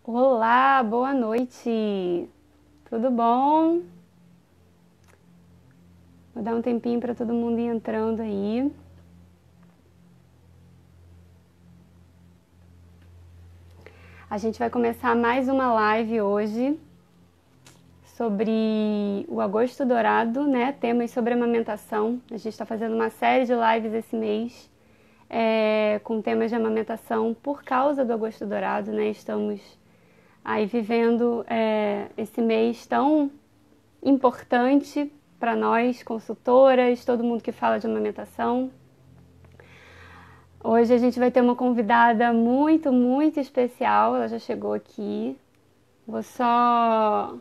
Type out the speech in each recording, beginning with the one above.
Olá, boa noite. Tudo bom? Vou dar um tempinho para todo mundo ir entrando aí. A gente vai começar mais uma live hoje sobre o agosto dourado, né? Temas sobre amamentação. A gente está fazendo uma série de lives esse mês com temas de amamentação por causa do agosto dourado, né? Estamos aí vivendo esse mês tão importante para nós, consultoras, todo mundo que fala de amamentação. Hoje a gente vai ter uma convidada muito, muito especial. Ela já chegou aqui. Vou só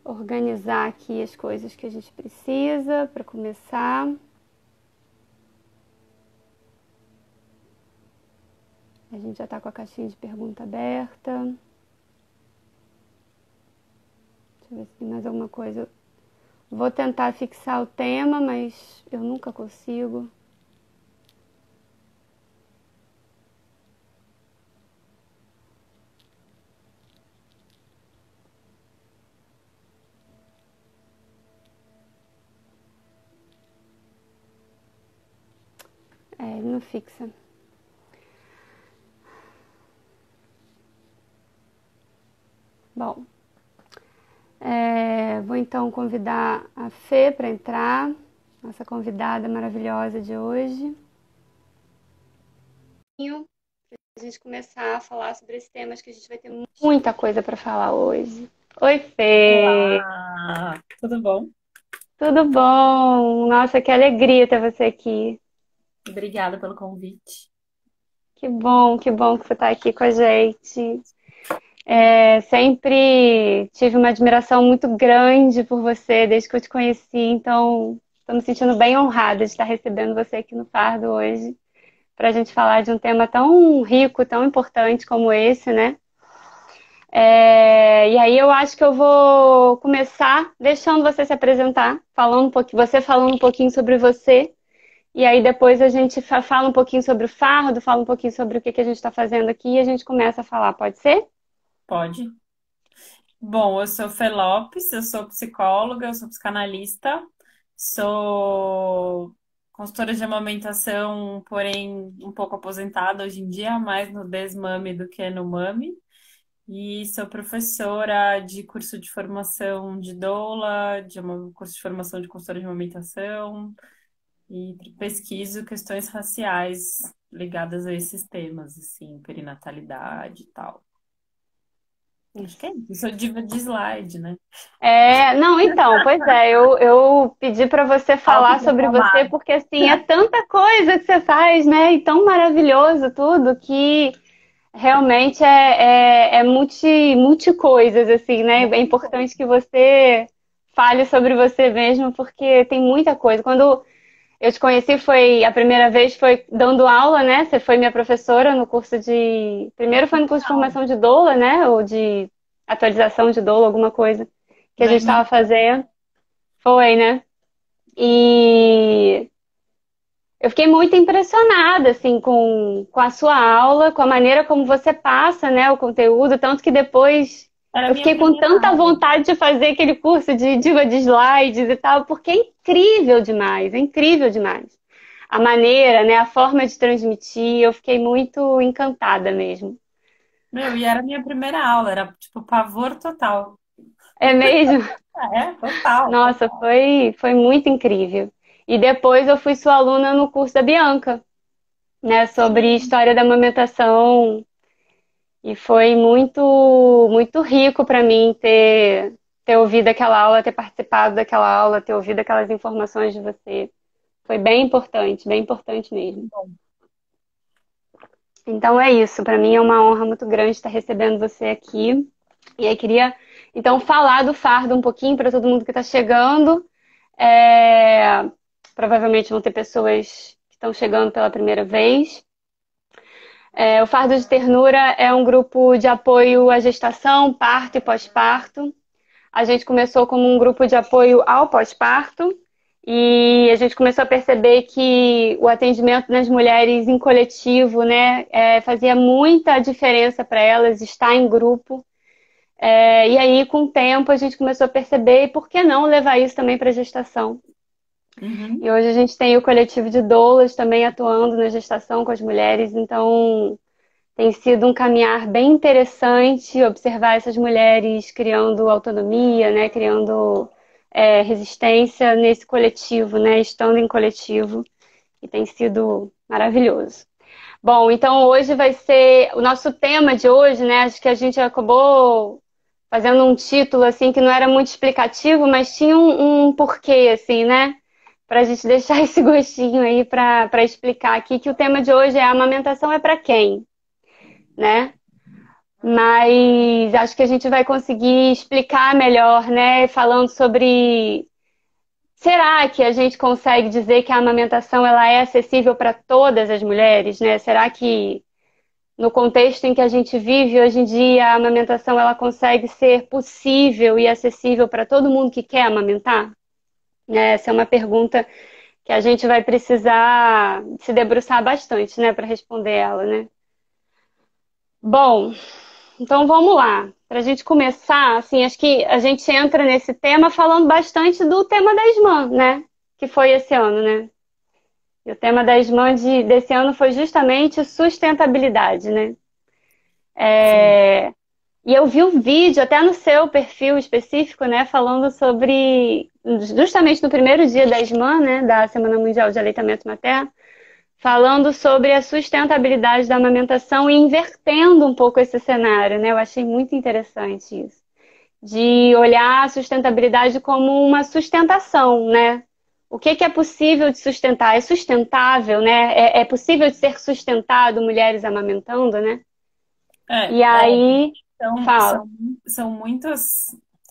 organizar aqui as coisas que a gente precisa para começar. A gente já está com a caixinha de pergunta aberta. Deixa eu ver se tem mais alguma coisa. Vou tentar fixar o tema, mas eu nunca consigo. Ele não fixa. Bom, vou então convidar a Fê para entrar, nossa convidada maravilhosa de hoje. Para a gente começar a falar sobre esses temas, que a gente vai ter muita coisa para falar hoje. Oi, Fê! Olá, tudo bom? Tudo bom? Nossa, que alegria ter você aqui. Obrigada pelo convite. Que bom que você está aqui com a gente. Sempre tive uma admiração muito grande por você desde que eu te conheci, então estou me sentindo bem honrada de estar recebendo você aqui no Fardo hoje, para a gente falar de um tema tão rico, tão importante como esse, né? E aí eu acho que eu vou começar deixando você se apresentar, você falando um pouquinho sobre você, e aí depois a gente fala um pouquinho sobre o fardo, fala um pouquinho sobre o que a gente está fazendo aqui e a gente começa a falar, pode ser? Pode? Bom, eu sou Fê Lopes, eu sou psicóloga, eu sou psicanalista, sou consultora de amamentação, porém um pouco aposentada hoje em dia, mais no Desmame do que no Mame. E sou professora de curso de formação de doula, curso de formação de consultora de amamentação e pesquiso questões raciais ligadas a esses temas, assim, perinatalidade e tal. Acho que é isso. Eu sou diva de slide, né? Não, então, pois é, eu pedi para você falar sobre você Autoproclamada. porque assim é tanta coisa que você faz, né? E tão maravilhoso tudo que realmente é multi coisas, assim, né? É Muito bom. importante que você fale sobre você mesmo porque tem muita coisa. Quando eu te conheci foi a primeira vez foi dando aula, né? Você foi minha professora no curso de primeiro foi no curso de Legal. formação de doula, né? Ou de atualização de doula, alguma coisa que a Da gente estava Emília. fazendo. Foi, né? E eu fiquei muito impressionada, assim, com a sua aula, com a maneira como você passa, né, o conteúdo, tanto que depois Era a eu minha fiquei com primeira tanta aula. vontade de fazer aquele curso de diva de slides e tal, porque é incrível demais. A maneira, né, a forma de transmitir, eu fiquei muito encantada mesmo. Meu, e era a minha primeira aula, era tipo pavor total. É mesmo? É, total, Nossa, total. foi muito incrível. E depois eu fui sua aluna no curso da Bianca, né, sobre Sim. história da amamentação. E foi muito rico para mim ter ouvido aquela aula, ter participado daquela aula, ter ouvido aquelas informações de você. Foi bem importante mesmo. Bom. Então é isso, para mim é uma honra muito grande estar recebendo você aqui. E aí queria então falar do fardo um pouquinho para todo mundo que está chegando. É, Provavelmente vão ter pessoas que estão chegando pela primeira vez. O Fardo de Ternura é um grupo de apoio à gestação, parto e pós-parto. A gente começou como um grupo de apoio ao pós-parto E a gente começou a perceber que o atendimento nas mulheres em coletivo, né, fazia muita diferença para elas estar em grupo. E aí, com o tempo, a gente começou a perceber, e por que não levar isso também para a gestação? Uhum. E hoje a gente tem o coletivo de doulas também atuando na gestação com as mulheres, então tem sido um caminhar bem interessante observar essas mulheres criando autonomia, né, criando resistência nesse coletivo, né, estando em coletivo, e tem sido maravilhoso. Bom, então hoje vai ser o nosso tema de hoje, né? Acho que a gente acabou fazendo um título assim que não era muito explicativo, mas tinha um porquê, assim, né? Para a gente deixar esse gostinho aí para explicar aqui que o tema de hoje é a amamentação é para quem, né? Mas acho que a gente vai conseguir explicar melhor, né? Falando sobre será que a gente consegue dizer que a amamentação ela é acessível para todas as mulheres, né? Será que no contexto em que a gente vive hoje em dia, a amamentação ela consegue ser possível e acessível para todo mundo que quer amamentar? Essa é uma pergunta que a gente vai precisar se debruçar bastante, né, para responder ela, né? Bom, então vamos lá. Para a gente começar, assim, acho que a gente entra nesse tema falando bastante do tema da SMAN, né? Que foi esse ano, né? E o tema da SMAN desse ano foi justamente sustentabilidade, né? Sim. E eu vi um vídeo até no seu perfil específico, né, falando sobre, justamente no primeiro dia da SMAN, né, da Semana Mundial de Aleitamento Materno, falando sobre a sustentabilidade da amamentação e invertendo um pouco esse cenário, né? Eu achei muito interessante isso, de olhar a sustentabilidade como uma sustentação, né? O que que é possível de sustentar? É sustentável, né? É possível de ser sustentado mulheres amamentando, né? É, E aí, são, fala. são,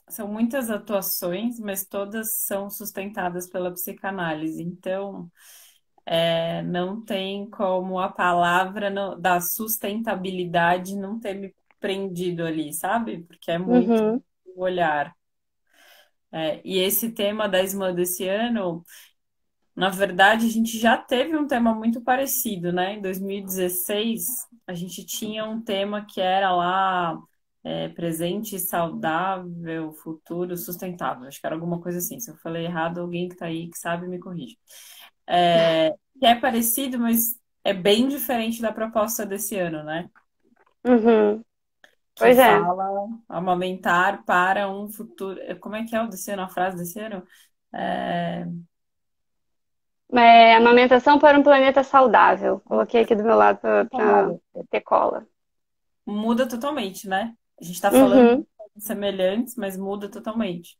são muitas atuações, mas todas são sustentadas pela psicanálise. Então, não tem como a palavra da sustentabilidade não ter me prendido ali, sabe? Porque é muito Uhum. o olhar. E esse tema da SMAN desse ano, na verdade, a gente já teve um tema muito parecido, né? Em 2016, a gente tinha um tema que era lá presente, saudável, futuro, sustentável. Acho que era alguma coisa assim. Se eu falei errado, alguém que está aí que sabe me corrige. Que é parecido, mas é bem diferente da proposta desse ano, né? Uhum. Que Pois é. fala amamentar para um futuro. Como é que é o desse ano, a frase desse ano? É, Amamentação para um planeta saudável. Coloquei aqui do meu lado para saudável. ter cola. Muda totalmente, né? A gente está falando Uhum. de coisas semelhantes, mas muda totalmente.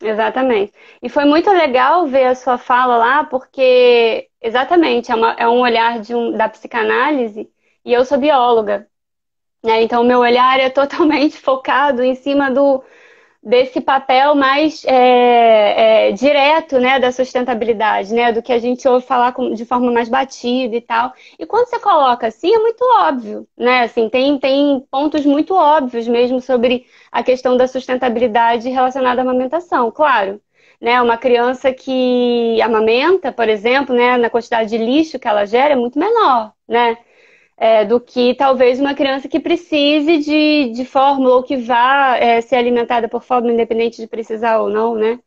Exatamente. E foi muito legal ver a sua fala lá, porque exatamente é um olhar da psicanálise e eu sou bióloga, né? Então, o meu olhar é totalmente focado em cima desse papel mais direto, né, da sustentabilidade, né, do que a gente ouve falar de forma mais batida e tal. E quando você coloca assim, é muito óbvio, né? Assim, tem pontos muito óbvios mesmo sobre a questão da sustentabilidade relacionada à amamentação, claro. Né, uma criança que amamenta, por exemplo, né, na quantidade de lixo que ela gera é muito menor, né? Do que talvez uma criança que precise de fórmula ou que vá ser alimentada por fórmula, independente de precisar ou não, né?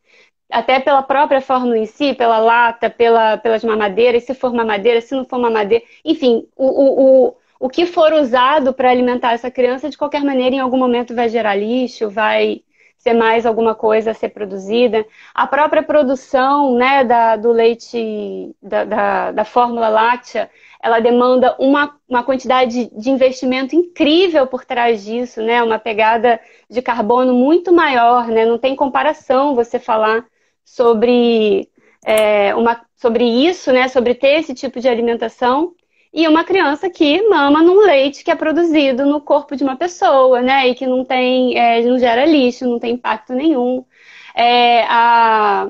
Até pela própria fórmula em si, pela lata, pelas mamadeiras, se for mamadeira, se não for mamadeira, enfim, o que for usado para alimentar essa criança, de qualquer maneira, em algum momento vai gerar lixo, vai ser mais alguma coisa a ser produzida. A própria produção, né, do leite, da fórmula láctea, ela demanda uma quantidade de investimento incrível por trás disso, né? Uma pegada de carbono muito maior, né? Não tem comparação você falar sobre, sobre isso, né? Sobre ter esse tipo de alimentação e uma criança que mama num leite que é produzido no corpo de uma pessoa, né? E que não tem, não gera lixo, não tem impacto nenhum. É, a,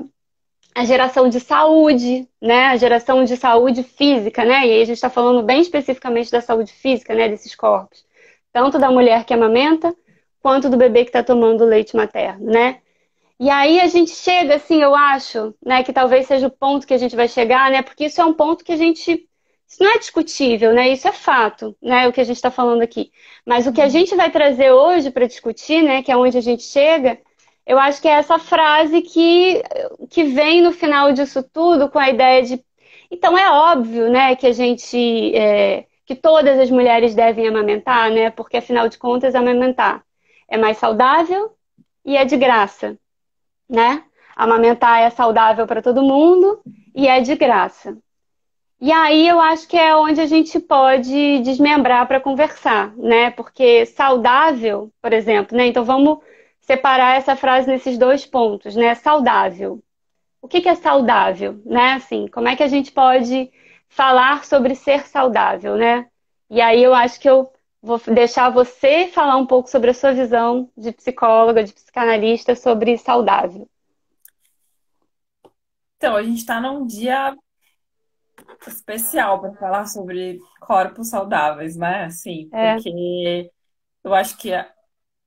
a geração de saúde, né? A geração de saúde física, né? E aí a gente está falando bem especificamente da saúde física, né? Desses corpos. Tanto da mulher que amamenta, quanto do bebê que está tomando leite materno, né? E aí a gente chega, assim, eu acho, né, que talvez seja o ponto que a gente vai chegar, né, porque isso é um ponto que a gente, isso não é discutível, né, isso é fato, né, o que a gente está falando aqui. Mas o que a gente vai trazer hoje para discutir, né, que é onde a gente chega, eu acho que é essa frase que vem no final disso tudo com a ideia de, então é óbvio, né, que a gente, que todas as mulheres devem amamentar, né, porque afinal de contas amamentar é mais saudável e é de graça, né? Amamentar é saudável para todo mundo e é de graça. E aí eu acho que é onde a gente pode desmembrar para conversar, né? Porque saudável, por exemplo, né? Então vamos separar essa frase nesses dois pontos, né? Saudável. O que que é saudável, né? Assim, como é que a gente pode falar sobre ser saudável, né? E aí eu acho que eu vou deixar você falar um pouco sobre a sua visão de psicóloga, de psicanalista sobre saudável. Então, a gente está num dia especial para falar sobre corpos saudáveis, né? Assim, É, porque eu acho que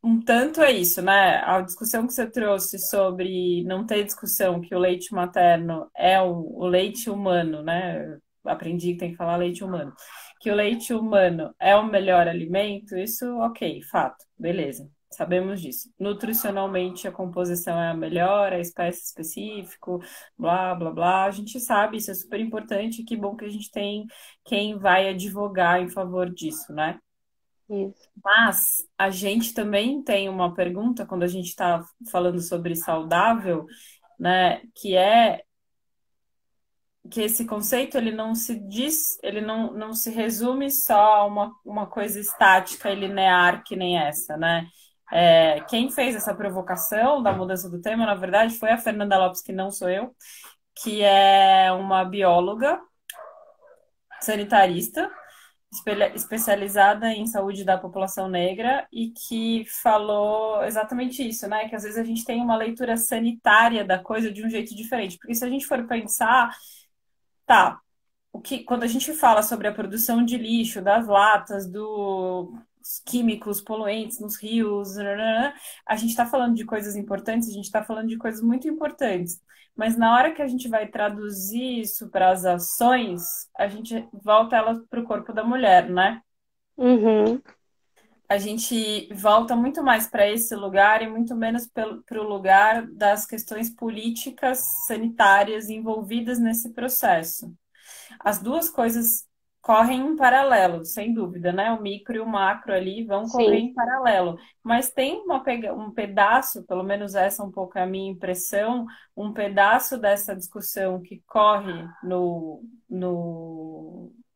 um tanto é isso, né? A discussão que você trouxe sobre não ter discussão que o leite materno é o leite humano, né? Aprendi que tem que falar leite humano. Que o leite humano é o melhor alimento, isso, ok, fato, beleza. Sabemos disso. Nutricionalmente, a composição é a melhor, a espécie específico, blá, blá, blá. A gente sabe, isso é super importante. Que bom que a gente tem quem vai advogar em favor disso, né? isso. Mas a gente também tem uma pergunta quando a gente está falando sobre saudável, né? Que é que esse conceito ele não se diz, ele não se resume só a uma coisa estática e linear que nem essa, né? Quem fez essa provocação da mudança do tema, na verdade, foi a Fernanda Lopes, que não sou eu, que é uma bióloga sanitarista especializada em saúde da população negra e que falou exatamente isso, né? Que às vezes a gente tem uma leitura sanitária da coisa de um jeito diferente. Porque se a gente for pensar, tá, quando a gente fala sobre a produção de lixo, das latas, dos químicos poluentes nos rios, a gente está falando de coisas importantes, a gente está falando de coisas muito importantes. Mas na hora que a gente vai traduzir isso para as ações, a gente volta elas para o corpo da mulher, né? Uhum, A gente volta muito mais para esse lugar e muito menos para o lugar das questões políticas sanitárias envolvidas nesse processo. As duas coisas correm em paralelo, sem dúvida, né? O micro e o macro ali vão correr sim, em paralelo. Mas tem um pedaço, pelo menos essa é um pouco a minha impressão, um pedaço dessa discussão que corre no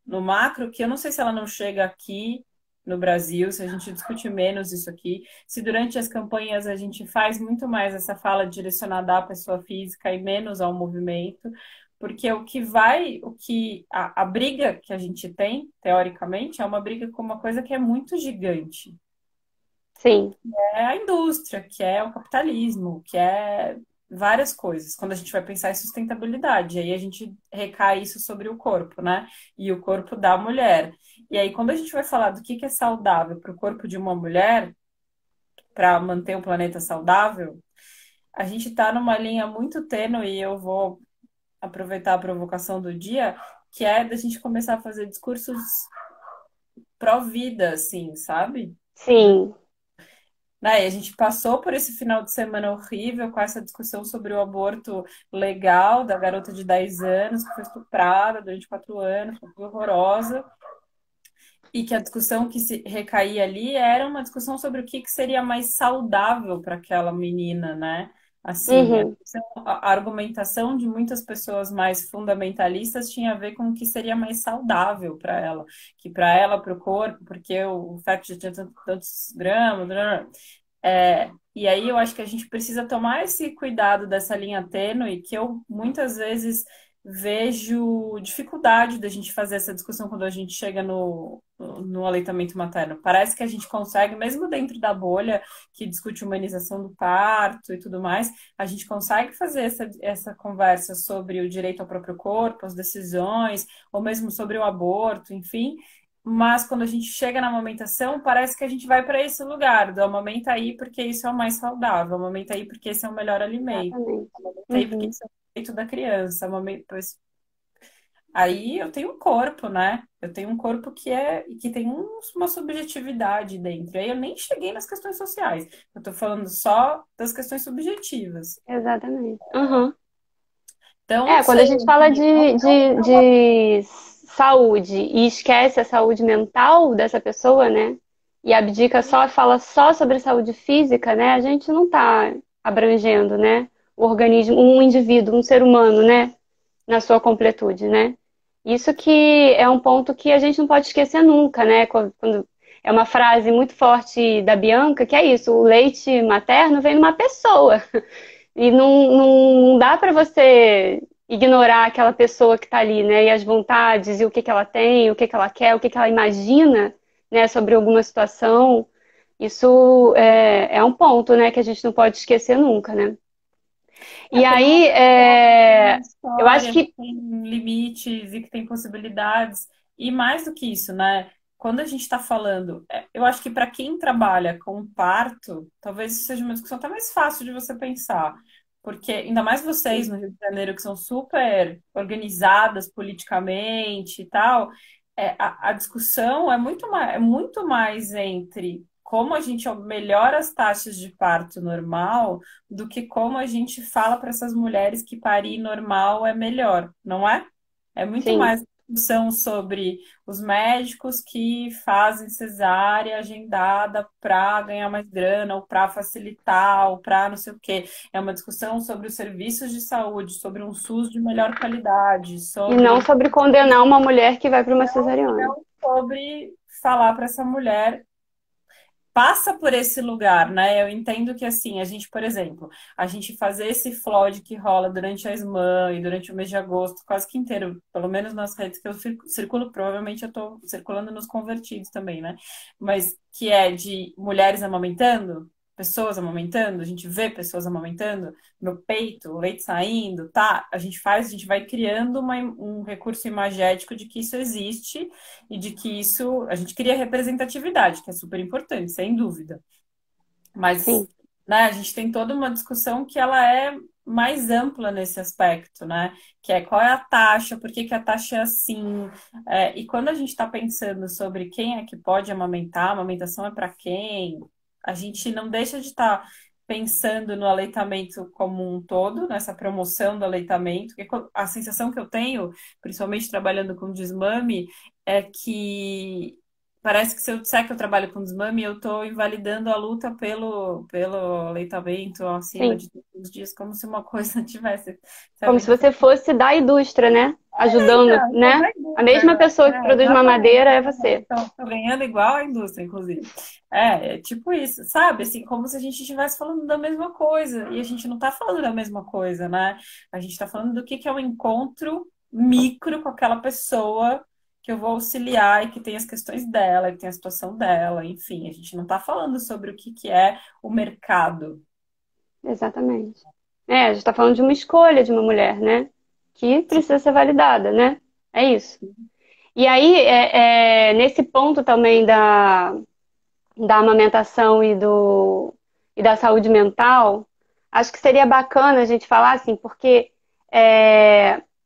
macro, que eu não sei se ela não chega aqui no Brasil, se a gente discute menos isso aqui, se durante as campanhas a gente faz muito mais essa fala direcionada à pessoa física e menos ao movimento, porque a briga que a gente tem, teoricamente, é uma briga com uma coisa que é muito gigante. sim, É a indústria, que é o capitalismo, que é várias coisas, quando a gente vai pensar em sustentabilidade. Aí a gente recai isso sobre o corpo, né? E o corpo da mulher. E aí, quando a gente vai falar do que é saudável para o corpo de uma mulher, para manter o planeta saudável, a gente está numa linha muito tênue e eu vou aproveitar a provocação do dia, que é da gente começar a fazer discursos pró-vida, assim, sabe? sim, Né? E a gente passou por esse final de semana horrível com essa discussão sobre o aborto legal da garota de 10 anos que foi estuprada durante 4 anos, foi horrorosa. E que a discussão que se recaía ali era uma discussão sobre o que seria mais saudável para aquela menina, né? Assim, uhum, a argumentação de muitas pessoas mais fundamentalistas tinha a ver com o que seria mais saudável para ela, que para ela, para o corpo, porque o feto já tinha tantos gramas, e aí eu acho que a gente precisa tomar esse cuidado dessa linha tênue, que eu muitas vezes vejo dificuldade da gente fazer essa discussão quando a gente chega no aleitamento materno. Parece que a gente consegue, mesmo dentro da bolha que discute humanização do parto e tudo mais, a gente consegue fazer essa conversa sobre o direito ao próprio corpo, as decisões, ou mesmo sobre o aborto, enfim. mas quando a gente chega na amamentação, parece que a gente vai para esse lugar, do amamenta aí porque isso é o mais saudável, amamenta aí porque esse é o melhor alimento, Exatamente. amamenta aí porque Uhum. isso é o direito da criança, amamenta... Aí eu tenho um corpo, né? Eu tenho um corpo que tem uma subjetividade dentro. Aí eu nem cheguei nas questões sociais. Eu tô falando só das questões subjetivas. Exatamente. Uhum. Então, não Quando a sei, gente fala assim, de saúde e esquece a saúde mental dessa pessoa, né? E abdica só, fala só sobre saúde física, né? A gente não está abrangendo, né? O organismo, um indivíduo, um ser humano, né? Na sua completude, né? Isso que é um ponto que a gente não pode esquecer nunca, né? Quando é uma frase muito forte da Bianca, que é isso, o leite materno vem numa pessoa. E não dá para você ignorar aquela pessoa que está ali, né? E as vontades, e o que que ela tem, o que que ela quer, o que que ela imagina, né, sobre alguma situação. Isso é um ponto, né, que a gente não pode esquecer nunca, né? E tem uma aí, pessoa, tem uma eu acho história, que que tem limites e que tem possibilidades. E mais do que isso, né? Quando a gente está falando, eu acho que para quem trabalha com parto, talvez isso seja uma discussão até mais fácil de você pensar. Porque ainda mais vocês no Rio de Janeiro, que são super organizadas politicamente e tal, a discussão é muito mais entre como a gente melhora as taxas de parto normal do que como a gente fala para essas mulheres que parir normal é melhor, não é? É muito sim. mais discussão sobre os médicos que fazem cesárea agendada para ganhar mais grana, ou para facilitar, ou para não sei o quê. É uma discussão sobre os serviços de saúde, sobre um SUS de melhor qualidade, E não sobre sobre condenar uma mulher que vai para uma cesariana. não sobre falar para essa mulher passa por esse lugar, né? Eu entendo que, assim, a gente, por exemplo, a gente fazer esse flood que rola durante a SMAN e durante o mês de agosto, quase que inteiro, pelo menos nas redes que eu circulo, provavelmente eu tô circulando nos convertidos também, né? Mas que é de mulheres amamentando, pessoas amamentando, a gente vê pessoas amamentando no peito, o leite saindo, tá? A gente vai criando um recurso imagético de que isso existe e de que isso a gente cria representatividade, que é super importante, sem dúvida. Mas, Sim, né, a gente tem toda uma discussão que ela é mais ampla nesse aspecto, né? Que é qual é a taxa, por que que a taxa é assim. E quando a gente está pensando sobre quem é que pode amamentar, a amamentação é para quem, a gente não deixa de estar pensando no aleitamento como um todo, nessa promoção do aleitamento, porque a sensação que eu tenho, principalmente trabalhando com desmame, é que parece que se eu disser que eu trabalho com desmame, eu estou invalidando a luta pelo aleitamento acima sim. de todos os dias, como se uma coisa tivesse. Se Como alguém se está você falando, fosse da indústria, né? Ajudando, então né? da A mesma indústria, pessoa que produz uma exatamente, madeira é exatamente. você. Estou ganhando igual a indústria, inclusive. É tipo isso, sabe? Assim, como se a gente estivesse falando da mesma coisa, e a gente não está falando da mesma coisa, né? A gente está falando do que é um encontro micro com aquela pessoa que eu vou auxiliar e que tem as questões dela, que tem a situação dela, enfim, a gente não está falando sobre o que é o mercado. Exatamente. A gente está falando de uma escolha de uma mulher, né? Que precisa ser validada, né? É isso. E aí, nesse ponto também da amamentação e da saúde mental, acho que seria bacana a gente falar assim, porque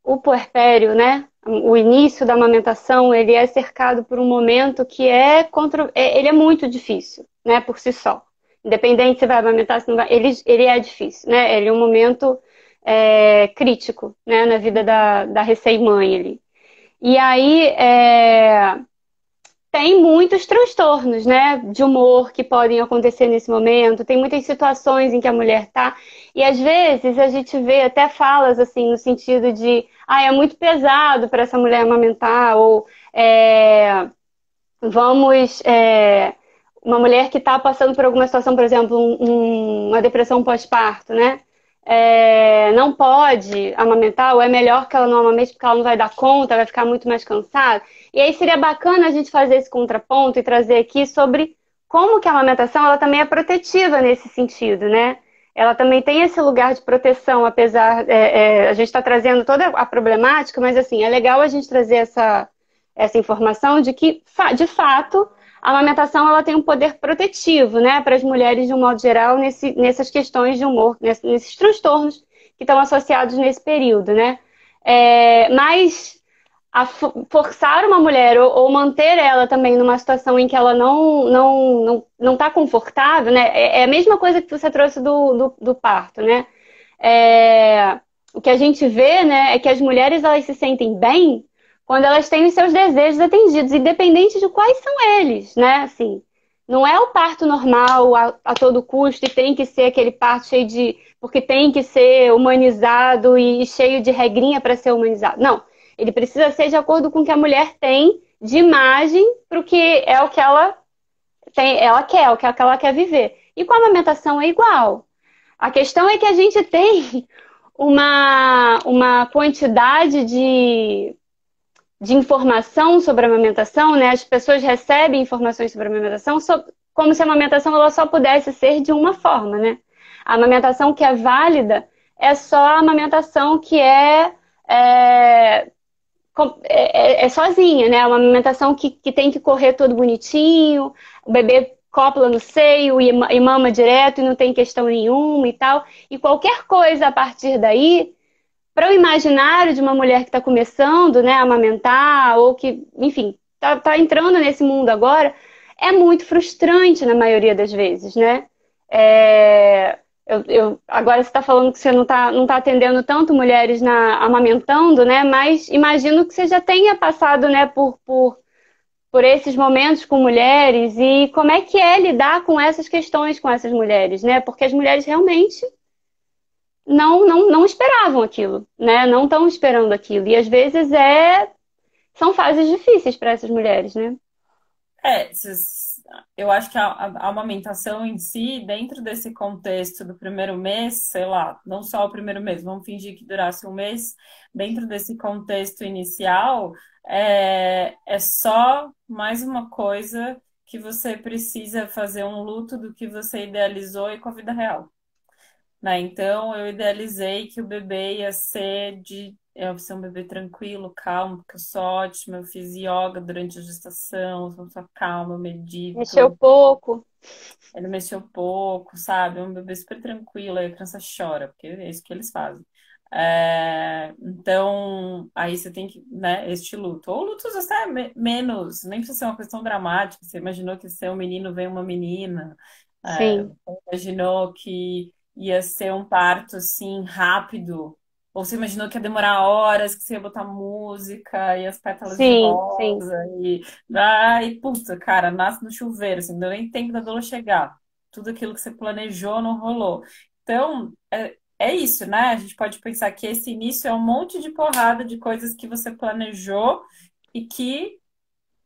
o puerpério, né? O início da amamentação, ele é cercado por um momento que ele é muito difícil, né? Por si só. Independente se vai amamentar, se não vai, ele é difícil, né? Ele é um momento crítico, né? Na vida da recém-mãe ali. E aí, tem muitos transtornos, né, de humor que podem acontecer nesse momento. Tem muitas situações em que a mulher tá. E às vezes a gente vê até falas assim, no sentido de, é muito pesado para essa mulher amamentar, ou vamos. Uma mulher que está passando por alguma situação, por exemplo, uma depressão pós-parto, né? Não pode amamentar, ou é melhor que ela não amamente porque ela não vai dar conta, vai ficar muito mais cansada. E aí seria bacana a gente fazer esse contraponto e trazer aqui sobre como que a amamentação ela também é protetiva nesse sentido, né? Ela também tem esse lugar de proteção, apesar a gente está trazendo toda a problemática, mas assim é legal a gente trazer essa informação de que, de fato, a amamentação ela tem um poder protetivo, né, para as mulheres de um modo geral nessas questões de humor, nesses transtornos que estão associados nesse período, né? Mas forçar uma mulher ou manter ela também numa situação em que ela não está confortável, né? É a mesma coisa que você trouxe do parto, né? O que a gente vê, né, é que as mulheres elas se sentem bem quando elas têm os seus desejos atendidos, independente de quais são eles, né? Assim, não é o parto normal a todo custo e tem que ser aquele parto cheio de... porque tem que ser humanizado e cheio de regrinha para ser humanizado. Não, ele precisa ser de acordo com o que a mulher tem de imagem para o que é o que ela tem, ela quer, o que ela quer viver. E com a amamentação é igual. A questão é que a gente tem uma quantidade de informação sobre a amamentação, né? As pessoas recebem informações sobre a amamentação como se a amamentação ela só pudesse ser de uma forma, né? A amamentação que é válida é só a amamentação que é sozinha, né? Uma amamentação que tem que correr todo bonitinho, o bebê cópula no seio e mama direto e não tem questão nenhuma e tal. E qualquer coisa a partir daí, para o imaginário de uma mulher que está começando, né, a amamentar, ou que, enfim, tá entrando nesse mundo agora, é muito frustrante na maioria das vezes, né? Agora você está falando que você não tá atendendo tanto mulheres amamentando, né? Mas imagino que você já tenha passado, né, por esses momentos com mulheres e como é que é lidar com essas questões com essas mulheres, né? Porque as mulheres realmente não esperavam aquilo, né? Não estão esperando aquilo. E às vezes são fases difíceis para essas mulheres, né? É, eu acho que a amamentação em si, dentro desse contexto do primeiro mês, sei lá, não só o primeiro mês, vamos fingir que durasse um mês, dentro desse contexto inicial, é só mais uma coisa que você precisa fazer um luto do que você idealizou e com a vida real. Né? Então, eu idealizei que o bebê ia ser um bebê tranquilo, calmo, porque eu sou ótima, eu fiz yoga durante a gestação, sou só calma, eu Mexeu medito, pouco. ele mexeu pouco, sabe? É um bebê super tranquilo, aí a criança chora, porque é isso que eles fazem. Então, aí você tem que, né, este luto. Ou lutos até menos, nem precisa ser uma questão dramática. Você imaginou que ser um menino vem uma menina, Sim, imaginou que ia ser um parto assim rápido, ou você imaginou que ia demorar horas, que você ia botar música e as pétalas de sim, sim. rosa ai, puta, cara, nasce no chuveiro, assim, não deu nem tempo da doula chegar. Tudo aquilo que você planejou não rolou. Então, é isso, né? A gente pode pensar que esse início é um monte de porrada de coisas que você planejou e que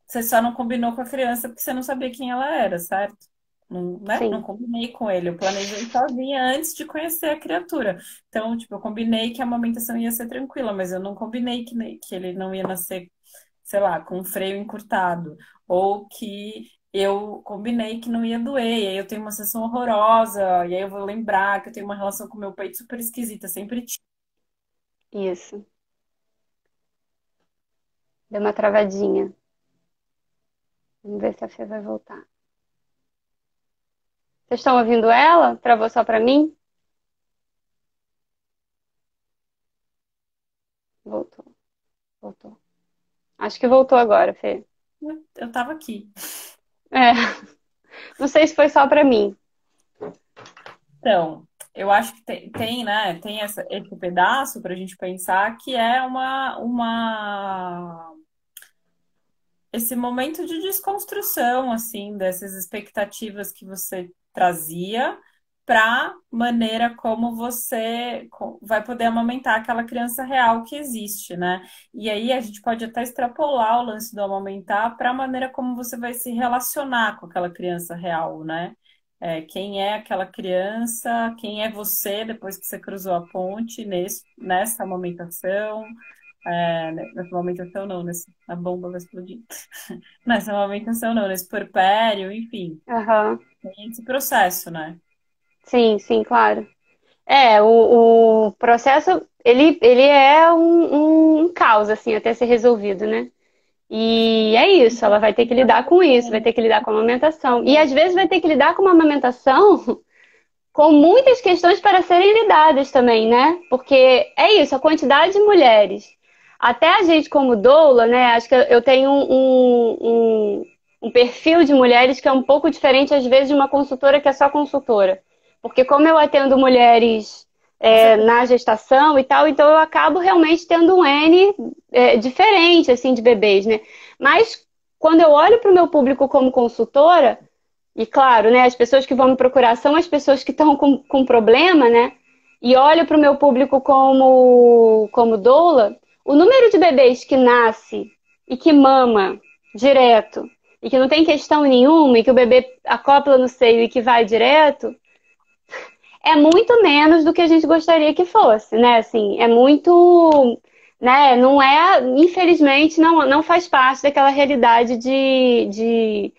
você só não combinou com a criança porque você não sabia quem ela era, certo? Não, né? Não Sim. combinei com ele. Eu planejei sozinha antes de conhecer a criatura. Então, tipo, eu combinei que a amamentação ia ser tranquila, mas eu não combinei que ele não ia nascer, sei lá, com um freio encurtado. Ou que eu combinei que não ia doer. E aí eu tenho uma sensação horrorosa. E aí eu vou lembrar que eu tenho uma relação com o meu peito super esquisita. Sempre tive. Isso. Deu uma travadinha. Vamos ver se a Fê vai voltar. Vocês estão ouvindo ela? Travou só para mim? Voltou, voltou. Acho que voltou agora, Fê. Eu tava aqui. É, não sei se foi só para mim. Então, eu acho que né, tem esse pedaço para a gente pensar que é esse momento de desconstrução, assim, dessas expectativas que você trazia para maneira como você vai poder amamentar aquela criança real que existe, né? E aí a gente pode até extrapolar o lance do amamentar para a maneira como você vai se relacionar com aquela criança real, né? Quem é aquela criança, quem é você depois que você cruzou a ponte nessa amamentação, nessa amamentação não, a bomba vai explodir. Nessa amamentação não, nesse puerpério, enfim, Aham. tem esse processo, né? Sim, sim, claro. O processo, ele é um caos, assim, até ser resolvido, né? E é isso, ela vai ter que lidar com isso, vai ter que lidar com a amamentação. E às vezes vai ter que lidar com uma amamentação com muitas questões para serem lidadas também, né? Porque é isso, a quantidade de mulheres. Até a gente como doula, né? Acho que eu tenho um perfil de mulheres que é um pouco diferente, às vezes, de uma consultora que é só consultora. Porque como eu atendo mulheres na gestação e tal, então eu acabo realmente tendo um N diferente, assim, de bebês, né? Mas quando eu olho para o meu público como consultora, e claro, né, as pessoas que vão me procurar são as pessoas que estão com problema, né? E olho para o meu público como doula, o número de bebês que nasce e que mama direto e que não tem questão nenhuma e que o bebê acopla no seio e que vai direto é muito menos do que a gente gostaria que fosse, né? Assim, é muito, né? Não é, infelizmente, não faz parte daquela realidade de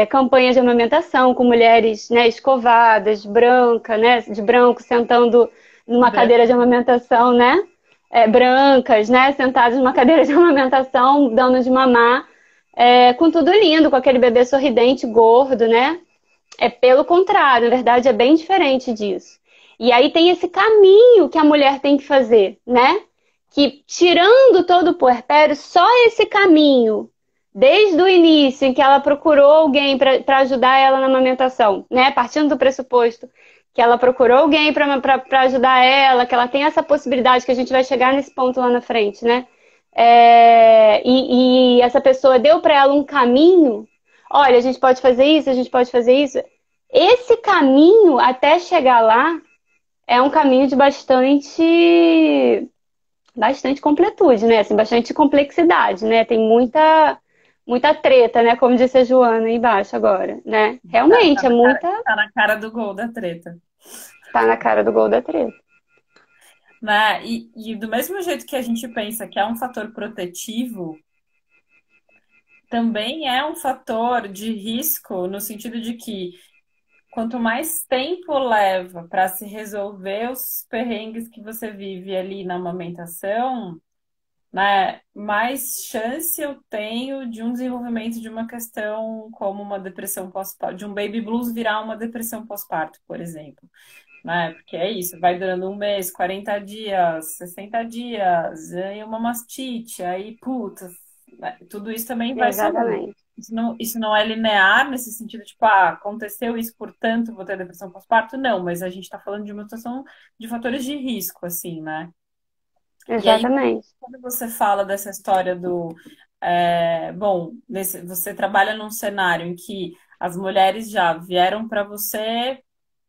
campanhas de amamentação com mulheres, né, escovadas, branca, né, de branco, sentando numa cadeira de amamentação, né? Brancas, né, sentadas numa cadeira de amamentação, dando de mamar, com tudo lindo, com aquele bebê sorridente, gordo, né? É pelo contrário, na verdade é bem diferente disso. E aí tem esse caminho que a mulher tem que fazer, né? Que tirando todo o puerpério, só esse caminho, desde o início em que ela procurou alguém para ajudar ela na amamentação, né? Partindo do pressuposto que ela procurou alguém para ajudar ela, que ela tem essa possibilidade, que a gente vai chegar nesse ponto lá na frente, né? E essa pessoa deu para ela um caminho. Olha, a gente pode fazer isso, a gente pode fazer isso. Esse caminho até chegar lá é um caminho de bastante completude, né? Assim, bastante complexidade, né? Tem muita treta, né? Como disse a Joana aí embaixo agora, né? Realmente, é muita. Tá na cara do gol da treta. Tá na cara do gol da treta. Né? E do mesmo jeito que a gente pensa que é um fator protetivo, também é um fator de risco, no sentido de que quanto mais tempo leva para se resolver os perrengues que você vive ali na amamentação, né, mais chance eu tenho de um desenvolvimento de uma questão como uma depressão pós-parto, de um baby blues virar uma depressão pós-parto, por exemplo. Né? Porque é isso, vai durando um mês, 40 dias, 60 dias, aí uma mastite, aí, puta, né? Tudo isso também vai somando. Exatamente. Isso não é linear nesse sentido, tipo, aconteceu isso, portanto, vou ter depressão pós-parto? Não, mas a gente está falando de uma situação de fatores de risco, assim, né? E aí, Exatamente. quando você fala dessa história do. Bom, você trabalha num cenário em que as mulheres já vieram para você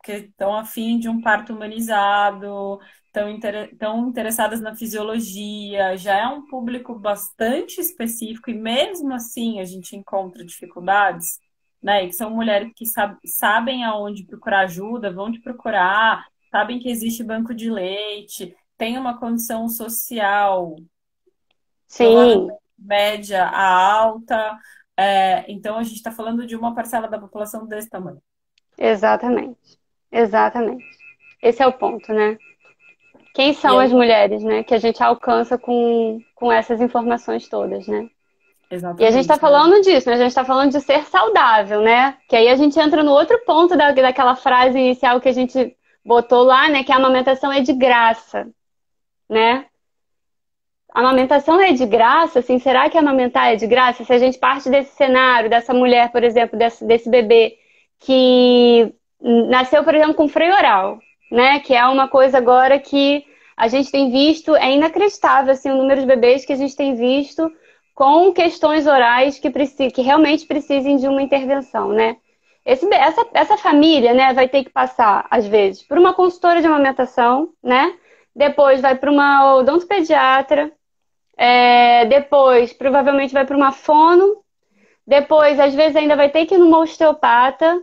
que estão afim de um parto humanizado, estão interessadas na fisiologia, já é um público bastante específico, e mesmo assim a gente encontra dificuldades, né? E que são mulheres que sabem aonde procurar ajuda, vão te procurar, sabem que existe banco de leite, tem uma condição social, provavelmente Sim, média a alta. Então, a gente está falando de uma parcela da população desse tamanho. exatamente. Exatamente. Esse é o ponto, né? Quem E são as aí, mulheres, né? Que a gente alcança com essas informações todas, né? E a gente está exatamente, né? falando disso, né? A gente está falando de ser saudável, né? Que aí a gente entra no outro ponto daquela frase inicial que a gente botou lá, né? Que a amamentação é de graça, né? A amamentação é de graça, assim, será que amamentar é de graça? Se a gente parte desse cenário, dessa mulher, por exemplo, desse bebê que nasceu, por exemplo, com freio oral, né? Que é uma coisa agora que a gente tem visto, é inacreditável, assim, o número de bebês que a gente tem visto com questões orais que realmente precisem de uma intervenção, né? Essa família, né, vai ter que passar, às vezes, por uma consultora de amamentação, né? Depois vai para uma odontopediatra, depois, provavelmente vai para uma fono. Depois, às vezes, ainda vai ter que ir numa osteopata.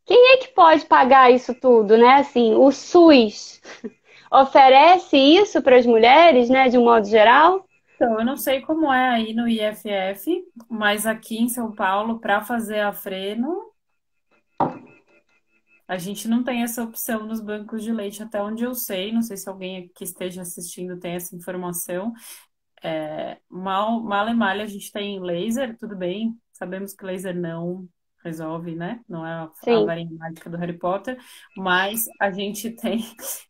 Quem é que pode pagar isso tudo, né? Assim, o SUS oferece isso para as mulheres, né? De um modo geral? Então, eu não sei como é aí no IFF, mas aqui em São Paulo, para fazer a freno, a gente não tem essa opção nos bancos de leite, até onde eu sei. Não sei se alguém que esteja assistindo tem essa informação. Mal e mal a gente tem laser, tudo bem. Sabemos que laser não resolve, né? Não é a Sim. varinha mágica do Harry Potter, mas a gente tem,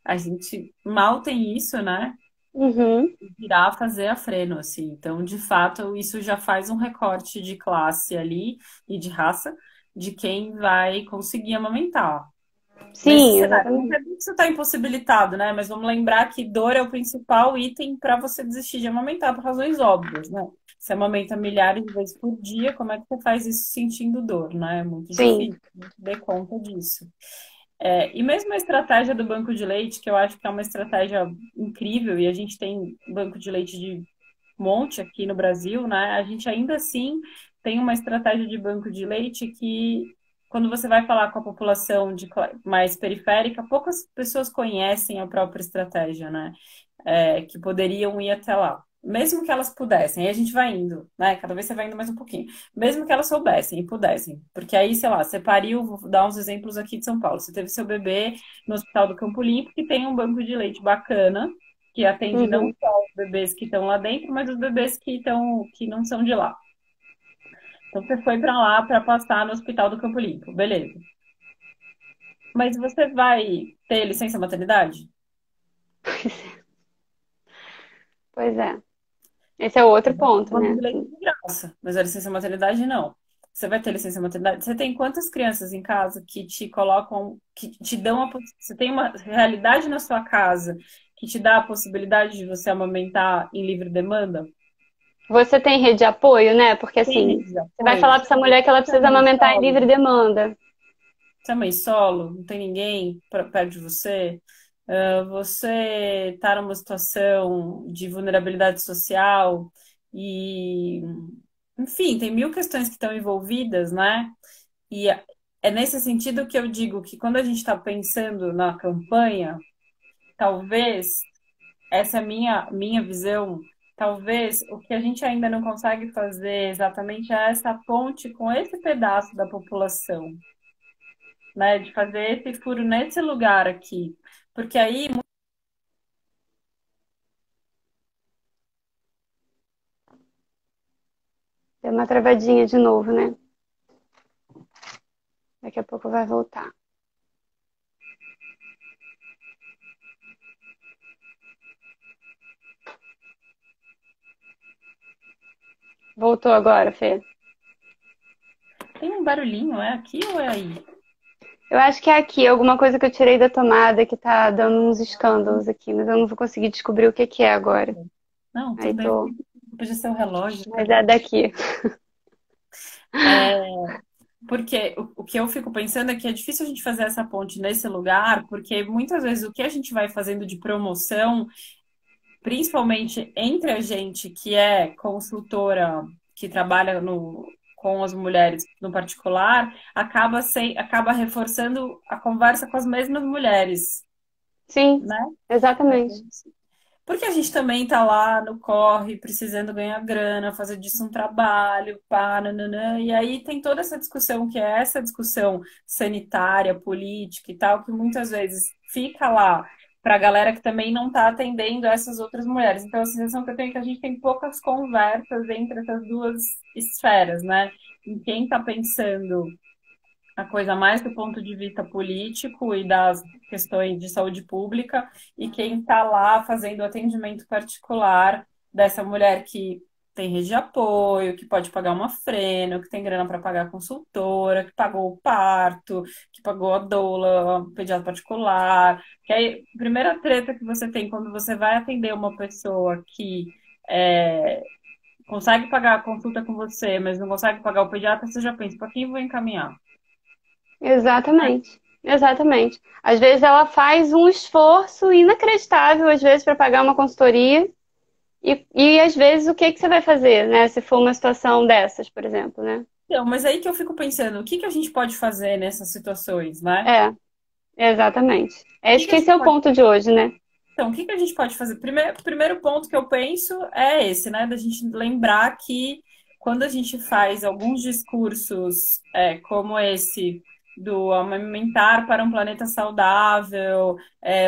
a gente mal tem isso, né? Uhum. Virar fazer a freno, assim. Então, de fato, isso já faz um recorte de classe ali e de raça de quem vai conseguir amamentar. Nesse Sim, cenário, não quer exatamente. dizer que você está impossibilitado, né? Mas vamos lembrar que dor é o principal item para você desistir de amamentar por razões óbvias, né? Você amamenta milhares de vezes por dia, como é que você faz isso sentindo dor, né? É muito Sim. difícil, né? Dê conta disso. E mesmo a estratégia do banco de leite, que eu acho que é uma estratégia incrível, e a gente tem banco de leite de monte aqui no Brasil, né? A gente ainda assim tem uma estratégia de banco de leite que, quando você vai falar com a população mais periférica, poucas pessoas conhecem a própria estratégia, né? Que poderiam ir até lá. Mesmo que elas pudessem, aí a gente vai indo, né? Cada vez você vai indo mais um pouquinho. Mesmo que elas soubessem e pudessem. Porque aí, sei lá, você pariu, vou dar uns exemplos aqui de São Paulo. Você teve seu bebê no Hospital do Campo Limpo, que tem um banco de leite bacana, que atende não Uhum. só os bebês que estão lá dentro, mas os bebês que não são de lá. Então você foi para lá para passar no Hospital do Campo Limpo, beleza. Mas você vai ter licença maternidade? Pois é. Esse é o outro O ponto, banco né? de leite é de graça, mas a licença maternidade não. Você vai ter licença maternidade? Você tem quantas crianças em casa que te colocam, que te dão você tem uma realidade na sua casa que te dá a possibilidade de você amamentar em livre demanda? Você tem rede de apoio, né? Porque Tem assim, rede de você vai apoio? falar para essa mulher que ela Você é precisa mãe amamentar em livre solo? demanda. Você é mãe solo? Não tem ninguém perto de você? Você está numa situação de vulnerabilidade social e, enfim, tem mil questões que estão envolvidas, né? E é nesse sentido que eu digo que quando a gente está pensando na campanha, talvez, essa é a minha visão, talvez o que a gente ainda não consegue fazer exatamente é essa ponte com esse pedaço da população, né? De fazer esse furo nesse lugar aqui. Porque aí, Deu uma travadinha de novo, né? Daqui a pouco vai voltar. Voltou agora, Fê? tem um barulhinho, é aqui ou é aí? Eu acho que é aqui, alguma coisa que eu tirei da tomada que tá dando uns escândalos aqui, mas eu não vou conseguir descobrir o que que é agora. Não, Aí tudo bem. tô. Podia ser o relógio. Mas é daqui. É, porque o que eu fico pensando é que é difícil a gente fazer essa ponte nesse lugar, porque muitas vezes o que a gente vai fazendo de promoção, principalmente entre a gente que é consultora, que trabalha com as mulheres no particular, acaba reforçando a conversa com as mesmas mulheres, Sim, né? exatamente. Porque a gente também tá lá no corre, precisando ganhar grana, fazer disso um trabalho, pá, nananã. E aí tem toda essa discussão, que é essa discussão sanitária, política e tal, que muitas vezes fica lá para a galera que também não está atendendo essas outras mulheres. Então a sensação que eu tenho é que a gente tem poucas conversas entre essas duas esferas, né? Em quem está pensando a coisa mais do ponto de vista político e das questões de saúde pública, e quem está lá fazendo o atendimento particular dessa mulher que tem rede de apoio, que pode pagar uma freno, que tem grana para pagar a consultora, que pagou o parto, que pagou a doula, o pediatra particular. Que aí, a primeira treta que você tem quando você vai atender uma pessoa que é, consegue pagar a consulta com você, mas não consegue pagar o pediatra, você já pensa, para quem eu vou encaminhar? Exatamente. Exatamente. Às vezes ela faz um esforço inacreditável, às vezes, para pagar uma consultoria. E às vezes o que que você vai fazer, né? Se for uma situação dessas, por exemplo, né? Então, mas aí que eu fico pensando, o que que a gente pode fazer nessas situações, né? É, exatamente. O que Acho que a que esse gente é o pode... ponto de hoje, né? Então, o que que a gente pode fazer? Primeiro ponto que eu penso é esse, né? Da gente lembrar que quando a gente faz alguns discursos como esse do amamentar para um planeta saudável,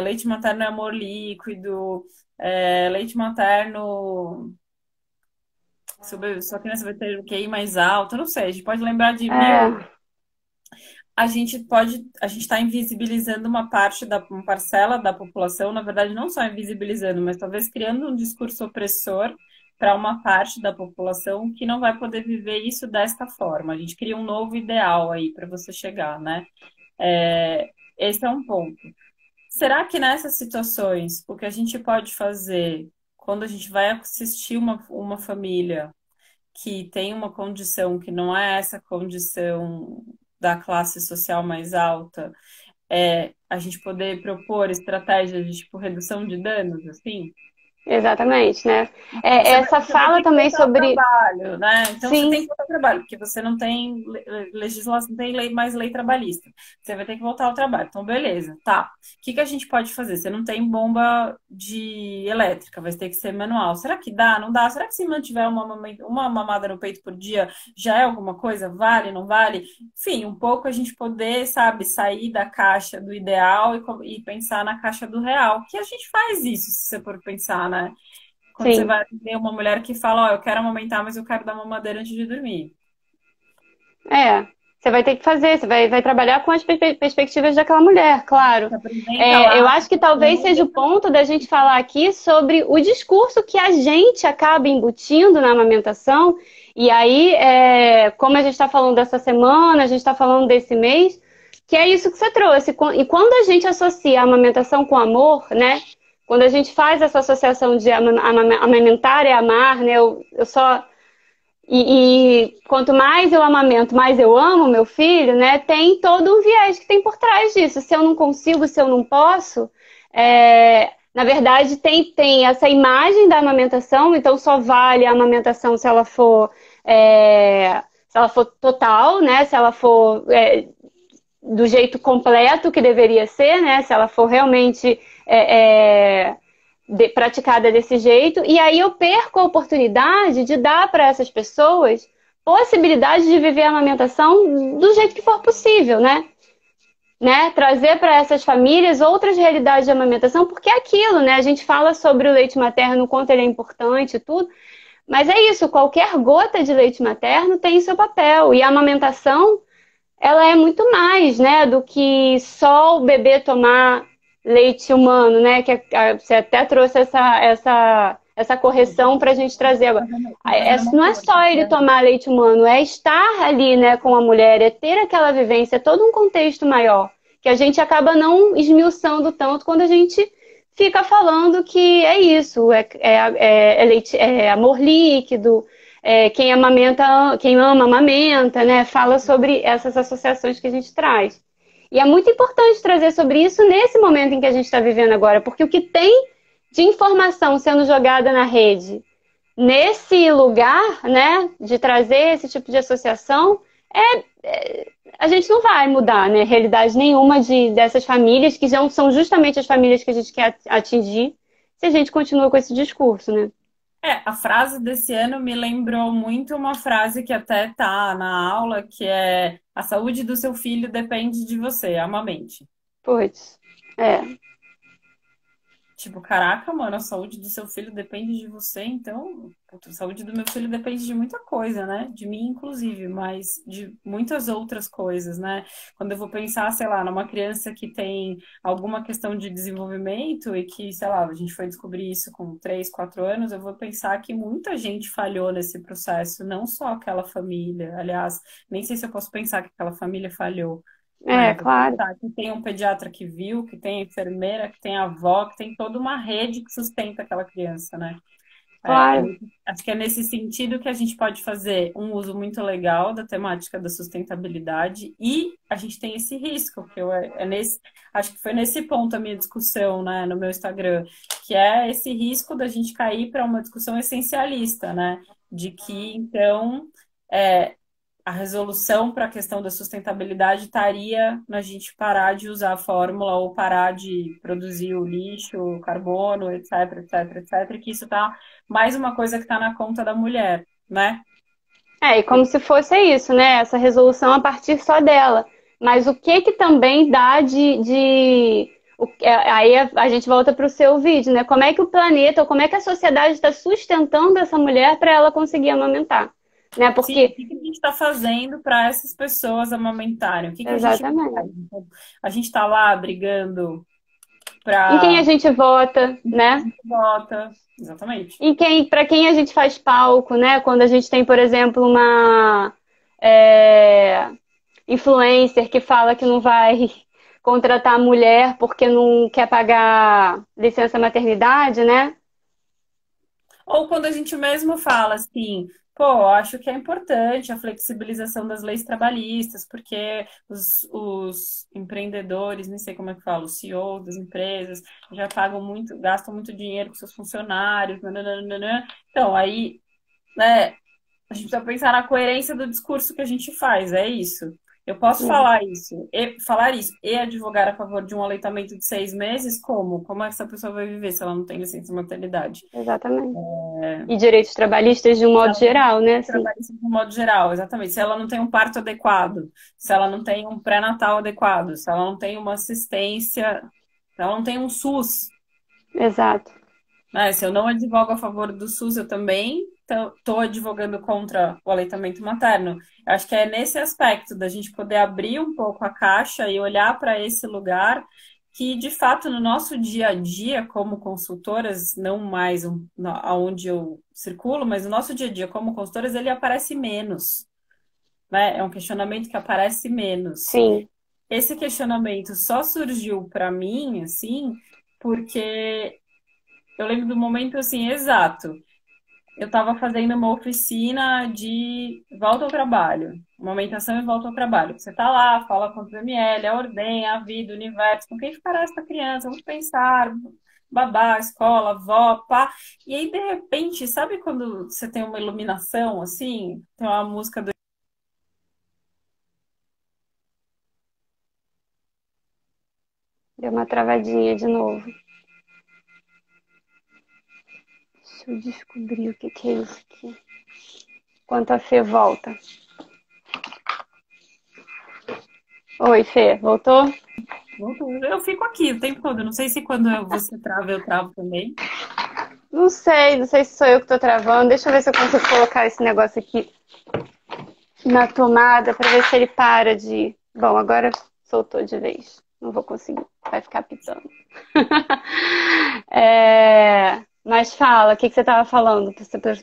leite materno é amor líquido, leite materno. sua criança vai ter o QI mais alto, eu não sei, a gente pode lembrar de mil. É, A gente está invisibilizando uma parcela da população, na verdade, não só invisibilizando, mas talvez criando um discurso opressor para uma parte da população que não vai poder viver isso desta forma. A gente cria um novo ideal aí para você chegar, né? Esse é um ponto. Será que nessas situações, o que a gente pode fazer quando a gente vai assistir uma família que tem uma condição que não é essa condição da classe social mais alta, é a gente poder propor estratégias de tipo redução de danos, assim? exatamente, né? Essa Você vai fala ter que também voltar ao sobre. trabalho, né? Então você tem Sim, que voltar ao trabalho, porque você não tem legislação, não tem mais lei trabalhista. Você vai ter que voltar ao trabalho. Então, beleza, tá. O que que a gente pode fazer? Você não tem bomba de elétrica, vai ter que ser manual. Será que dá? Não dá? Será que se mantiver uma mamada no peito por dia já é alguma coisa? Vale, não vale? Enfim, um pouco a gente poder, sabe, sair da caixa do ideal e pensar na caixa do real. Que a gente faz isso, se você for pensar, né? Quando você sim. vai ver uma mulher que fala, ó, eu quero amamentar, mas eu quero dar mamadeira antes de dormir. É, você vai ter que fazer, vai trabalhar com as perspectivas daquela mulher, claro. Você apresenta Eu lá, acho que talvez seja o ponto da gente falar aqui sobre o discurso que a gente acaba embutindo na amamentação. E aí, como a gente está falando dessa semana, a gente está falando desse mês, que é isso que você trouxe. E quando a gente associa a amamentação com amor, né? Quando a gente faz essa associação de amamentar é amar, né? Eu só quanto mais eu amamento, mais eu amo meu filho, né? Tem todo um viés que tem por trás disso. Se eu não consigo, se eu não posso, na verdade tem essa imagem da amamentação, então só vale a amamentação se ela for total, né? Se ela for do jeito completo que deveria ser, né? Se ela for realmente praticada desse jeito, e aí eu perco a oportunidade de dar para essas pessoas possibilidade de viver a amamentação do jeito que for possível, né? Trazer para essas famílias outras realidades de amamentação, porque é aquilo, né? A gente fala sobre o leite materno, o quanto ele é importante e tudo, mas é isso, qualquer gota de leite materno tem seu papel, e a amamentação ela é muito mais, né, do que só o bebê tomar leite humano, né? Você até trouxe essa correção para a gente trazer agora. fazendo uma Não é força, só ele né? tomar leite humano, é estar ali, né, com a mulher, é ter aquela vivência, é todo um contexto maior, que a gente acaba não esmiuçando tanto quando a gente fica falando que é isso, é amor líquido, quem amamenta, quem ama, amamenta, né? Fala sobre essas associações que a gente traz. E é muito importante trazer sobre isso nesse momento em que a gente está vivendo agora, porque o que tem de informação sendo jogada na rede nesse lugar, né, de trazer esse tipo de associação, a gente não vai mudar, né, realidade nenhuma dessas famílias, que já são justamente as famílias que a gente quer atingir, se a gente continua com esse discurso, né? A frase desse ano me lembrou muito uma frase que até tá na aula, que é a saúde do seu filho depende de você, amamente. Putz, é, Tipo, caraca, mano, a saúde do seu filho depende de você, então, puta, a saúde do meu filho depende de muita coisa, né? De mim, inclusive, mas de muitas outras coisas, né? Quando eu vou pensar, sei lá, numa criança que tem alguma questão de desenvolvimento e que, sei lá, a gente foi descobrir isso com 3, 4 anos, eu vou pensar que muita gente falhou nesse processo, não só aquela família. Aliás, nem sei se eu posso pensar que aquela família falhou, né? Vou claro, pensar que tem um pediatra que viu, que tem a enfermeira, que tem a avó, que tem toda uma rede que sustenta aquela criança, né? claro. Acho que é nesse sentido que a gente pode fazer um uso muito legal da temática da sustentabilidade e a gente tem esse risco, que acho que foi nesse ponto a minha discussão, né, no meu Instagram, que é esse risco da gente cair para uma discussão essencialista, né? De que, então, é, a resolução para a questão da sustentabilidade estaria na gente parar de usar a fórmula ou parar de produzir o lixo, o carbono, etc, etc, etc, e que isso tá mais uma coisa que está na conta da mulher, né? E como se fosse isso, né? Essa resolução a partir só dela. Mas o que que também dá Aí a gente volta para o seu vídeo, né? Como é que o planeta, ou como é que a sociedade está sustentando essa mulher para ela conseguir amamentar, né? Sim, o Porque, que que a gente está fazendo para essas pessoas amamentarem? O que que a gente exatamente, faz? Então, a gente está lá brigando em quem a para gente vota, a né? gente vota. Exatamente. Para quem a gente faz palco, né? Quando a gente tem, por exemplo, uma é, influencer que fala que não vai contratar mulher porque não quer pagar licença maternidade, né? Ou quando a gente mesmo fala assim, pô, acho que é importante a flexibilização das leis trabalhistas, porque os empreendedores, nem sei como é que fala, os CEOs das empresas já pagam muito, gastam muito dinheiro com seus funcionários, nananana. Então, aí, né, a gente precisa pensar na coerência do discurso que a gente faz, é isso. Eu posso falar isso e advogar a favor de um aleitamento de 6 meses? Como? Como é que essa pessoa vai viver se ela não tem licença maternidade? Exatamente. E direitos trabalhistas de um Se modo ela não geral, né? tem Assim, trabalhista de um modo geral, exatamente. Se ela não tem um parto adequado, se ela não tem um pré-natal adequado, se ela não tem uma assistência, se ela não tem um SUS, exato. né? Se eu não advogo a favor do SUS, eu também estou advogando contra o aleitamento materno. Eu acho que é nesse aspecto da gente poder abrir um pouco a caixa e olhar para esse lugar que, de fato, no nosso dia a dia, como consultoras, não mais aonde eu circulo, mas no nosso dia a dia como consultoras, ele aparece menos, né? É um questionamento que aparece menos. Sim. Esse questionamento só surgiu para mim, assim, porque eu lembro do momento assim exato. Eu estava fazendo uma oficina de volta ao trabalho, amamentação e volta ao trabalho. Você está lá, fala quantos ml, a ordem, a vida, o universo, com quem ficará essa criança? Vamos pensar, babá, escola, vó, pá. E aí, de repente, sabe quando você tem uma iluminação assim? Tem uma música do. Deu uma travadinha de novo. Deixa eu descobrir o que que é isso aqui. Enquanto a Fê volta. Oi, Fê, voltou? Eu fico aqui o tempo todo. Não sei se quando você trava, eu travo também. Não sei se sou eu que tô travando. Deixa eu ver se eu consigo colocar esse negócio aqui na tomada para ver se ele para de. Bom, agora soltou de vez. Não vou conseguir. Vai ficar pitando. Mas fala, o que que você estava falando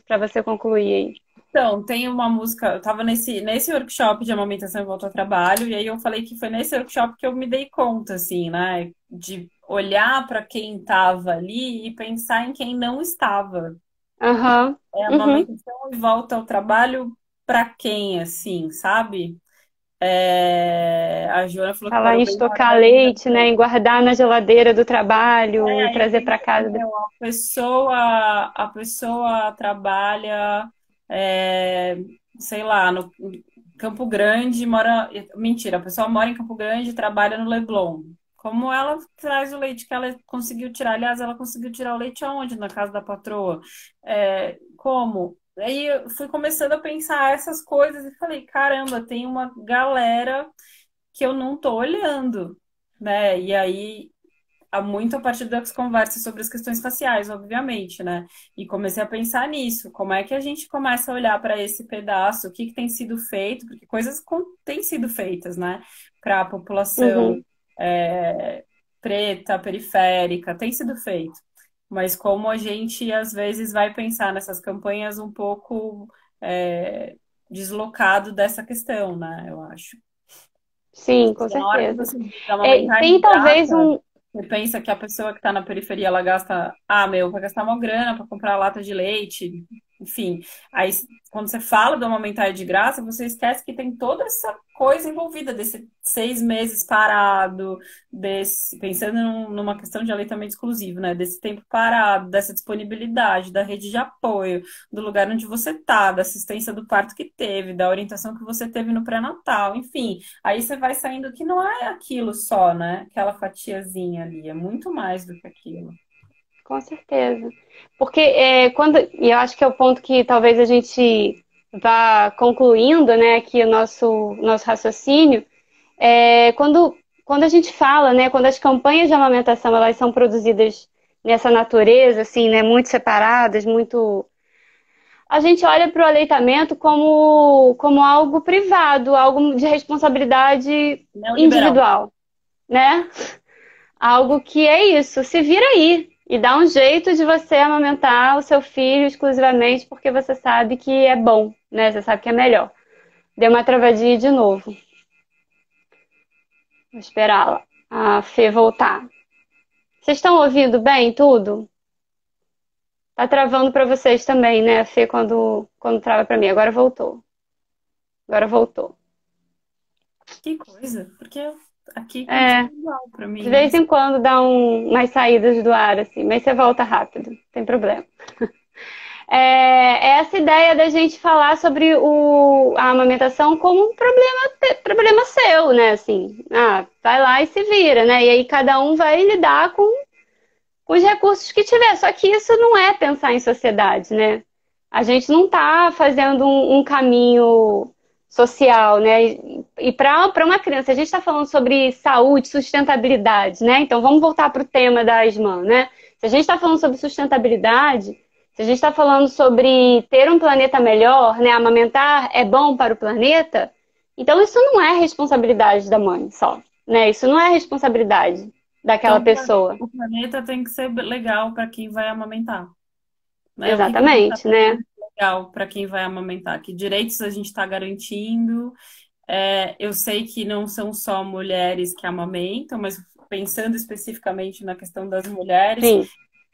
para você concluir aí? Então, tem uma música. Eu tava nesse workshop de amamentação e volta ao trabalho, e aí eu falei que foi nesse workshop que eu me dei conta, assim, né? De olhar para quem estava ali e pensar em quem não estava. Aham. É Uhum. amamentação e volta ao trabalho para quem, assim, sabe? A Joana falou que Falar parou em bem na hora estocar da leite, né? alimentação. Em guardar na geladeira do trabalho e Aí eu trazer para pensei, casa. meu, a pessoa trabalha, é, sei lá, no Campo Grande, mora. Mentira, a pessoa mora em Campo Grande e trabalha no Leblon. Como ela traz o leite que ela conseguiu tirar? Aliás, ela conseguiu tirar o leite aonde? Na casa da patroa. Como? Aí eu fui começando a pensar essas coisas e falei, caramba, tem uma galera que eu não tô olhando, né? E aí há muito a partir das conversas sobre as questões faciais, obviamente, né? E comecei a pensar nisso, como é que a gente começa a olhar para esse pedaço, o que que tem sido feito, porque coisas têm sido feitas, né? Para a população Uhum. é, preta, periférica, tem sido feito. Mas como a gente às vezes vai pensar nessas campanhas um pouco deslocado dessa questão, né? Eu acho. Sim, com Na hora que certeza. você diz amamentar de Tem talvez graça, um. você pensa que a pessoa que está na periferia, ela gasta, vai gastar uma grana para comprar lata de leite, enfim. Aí, quando você fala do amamentar de graça, você esquece que tem toda essa coisa envolvida desse 6 meses parado, pensando numa questão de aleitamento exclusivo, né? Desse tempo parado, dessa disponibilidade, da rede de apoio, do lugar onde você tá, da assistência do parto que teve, da orientação que você teve no pré-natal, enfim. Aí você vai saindo que não é aquilo só, né? Aquela fatiazinha ali, é muito mais do que aquilo. Com certeza. Porque e eu acho que é o ponto que talvez a gente vá concluindo, né, aqui o nosso raciocínio, quando quando a gente fala, né, quando as campanhas de amamentação elas são produzidas nessa natureza, assim, né, muito separadas, muito. A gente olha para o aleitamento como algo privado, algo de responsabilidade Neoliberal. individual, né? Algo que é isso, se vira aí e dá um jeito de você amamentar o seu filho exclusivamente porque você sabe que é bom, né? Você sabe que é melhor. Deu uma travadinha de novo. Vou esperar a Fê voltar. Vocês estão ouvindo bem tudo? Tá travando para vocês também, né, Fê, quando trava para mim. Agora voltou. Agora voltou. Que coisa, porque aqui É, continua igual pra de mim, vez mas em quando dá umas saídas do ar, assim, mas você volta rápido, não tem problema. É essa ideia da gente falar sobre a amamentação como um problema seu, né? Assim, vai lá e se vira, né? E aí cada um vai lidar com os recursos que tiver. Só que isso não é pensar em sociedade, né? A gente não está fazendo um caminho social, né? E para uma criança, a gente está falando sobre saúde, sustentabilidade, né? Então vamos voltar para o tema da Asman, né? Se a gente está falando sobre sustentabilidade, se a gente está falando sobre ter um planeta melhor, né? Amamentar é bom para o planeta, então isso não é responsabilidade da mãe só, né? Isso não é responsabilidade daquela então pessoa. o planeta tem que ser legal para quem vai amamentar, né? O que a gente está Exatamente, né? fazendo legal para quem vai amamentar? Que direitos a gente está garantindo? É, eu sei que não são só mulheres que amamentam, mas pensando especificamente na questão das mulheres, Sim,